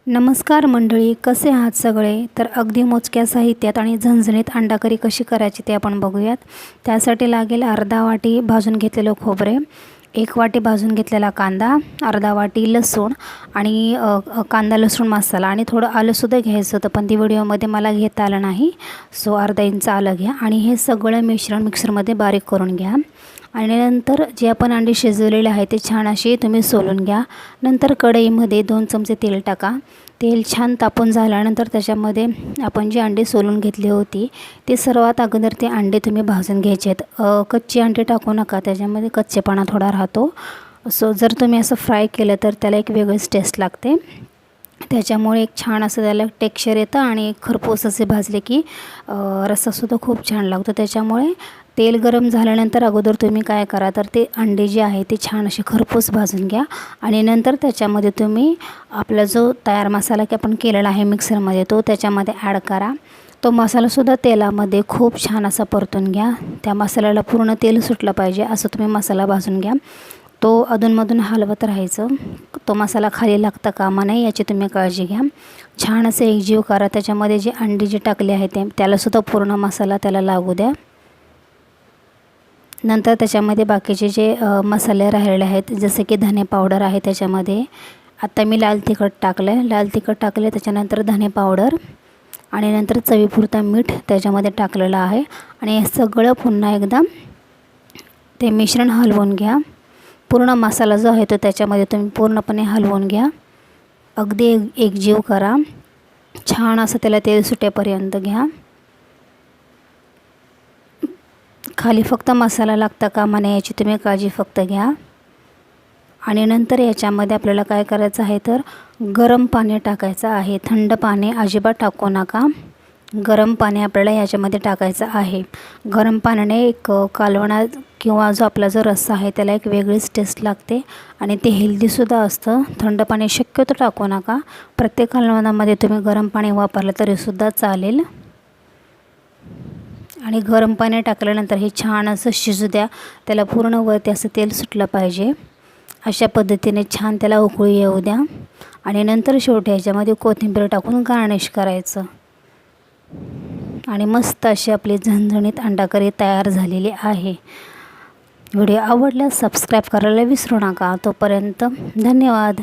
नमस्कार मंडळी, कसे आहात सगळे? तर अगदी मोजक्या साहित्यात आणि झणझणीत अंडा करी कशी करायची ते आपण बघूयात। त्यासाठी लागेल अर्धा वाटी भाजून घेतलेलं खोबरे, 1 वाटी भाजून घेतलेला कांदा, अर्धा वाटी लसूण आणि कांदा लसूण मसाला आणि थोडं आलंसुद्धा घ्यायचं होतं, पण ती व्हिडिओमध्ये मला घेता आलं नाही, सो अर्धा इंच आलं घ्या आणि हे सगळं मिश्रण मिक्सरमध्ये बारीक करून घ्या। आणि नंतर जे आपण अंडे शिजवलेले आहे ते छान असे तुम्ही सोलून घ्या। नंतर कढईमध्ये 2 चमचे तेल टाका। तेल छान तापून झाल्यानंतर त्याच्यामध्ये आपण जी अंडे सोलून घेतली होती ते सर्वात अगोदर ते अंडे तुम्ही भाजून घ्यायचे आहेत। कच्चे अंडे टाकू नका, त्याच्यामध्ये कच्चेपणा थोडा राहतो। सो जर तुम्ही असं फ्राय केलं तर त्याला एक वेगळीच टेस्ट लागते। त्याच्यामुळे एक छान असं त्याला टेक्स्चर येतं आणि खरपूस असे भाजले की रस्सासुद्धा खूप छान लागतो। त्याच्यामुळे तेल गरम झाल्यानंतर अगोदर तुम्ही काय करा, तर ते अंडे जे आहे ते छान असे खरपूस भाजून घ्या आणि नंतर त्याच्यामध्ये तुम्ही आपला जो तयार मसाला की आपण केलेला आहे मिक्सरमध्ये तो त्याच्यामध्ये ॲड करा। तो मसालासुद्धा तेलामध्ये खूप छान असा परतून घ्या। त्या मसाल्याला पूर्ण तेल सुटलं पाहिजे असं तुम्ही मसाला भाजून घ्या। तो अधूनमधून हलवत राहायचं, तो मसाला खाली लागता कामा नये याची तुम्ही काळजी घ्या। छान असे एकजीव करा, त्याच्यामध्ये जे अंडी जे टाकले आहे ते त्यालासुद्धा पूर्ण मसाला त्याला लागू द्या। नंतर त्याच्यामध्ये बाकीचे जे मसाले राहिलेले आहेत जसे की धने पावडर आहे, त्याच्यामध्ये आता मी लाल तिखट टाकले, त्याच्यानंतर धने पावडर आणि नंतर चवीपुरता मीठ त्याच्यामध्ये टाकलेलं आहे आणि हे सगळं पुन्हा एकदा ते मिश्रण हलवून घ्या। पूर्ण मसाला जो आहे तो त्याच्यामध्ये तुम्ही पूर्णपणे हलवून घ्या, अगदी एकजीव करा, छान असं त्याला तेल सुटेपर्यंत घ्या। खाली फक्त मसाला लागता कामा नये याची तुम्ही काळजी फक्त घ्या। आणि नंतर याच्यामध्ये आपल्याला काय करायचं आहे, तर गरम पाणी टाकायचं आहे। थंड पाणी अजिबात टाकू नका, गरम पाणी आपल्याला याच्यामध्ये टाकायचं आहे। गरम पाण्याने एक कालवणा किंवा जो आपला जो रस्सा आहे त्याला एक वेगळीच टेस्ट लागते आणि ते हेल्दीसुद्धा असतं। थंड पाणी शक्यतो टाकू नका, प्रत्येक कालवणामध्ये तुम्ही गरम पाणी वापरलं तरीसुद्धा चालेल। आणि गरम पाणी टाकल्यानंतर हे छान असं शिजू द्या, त्याला पूर्ण वरती असं तेल सुटलं पाहिजे। अशा पद्धतीने छान त्याला उकळी येऊ द्या आणि नंतर शेवटी ह्याच्यामध्ये कोथिंबीर टाकून गार्निश करायचं आणि मस्त अशी आपली झणझणीत अंडा करी तयार झालेली आहे। व्हिडिओ आवडल्यास सबस्क्राईब करायला विसरू नका। तोपर्यंत धन्यवाद।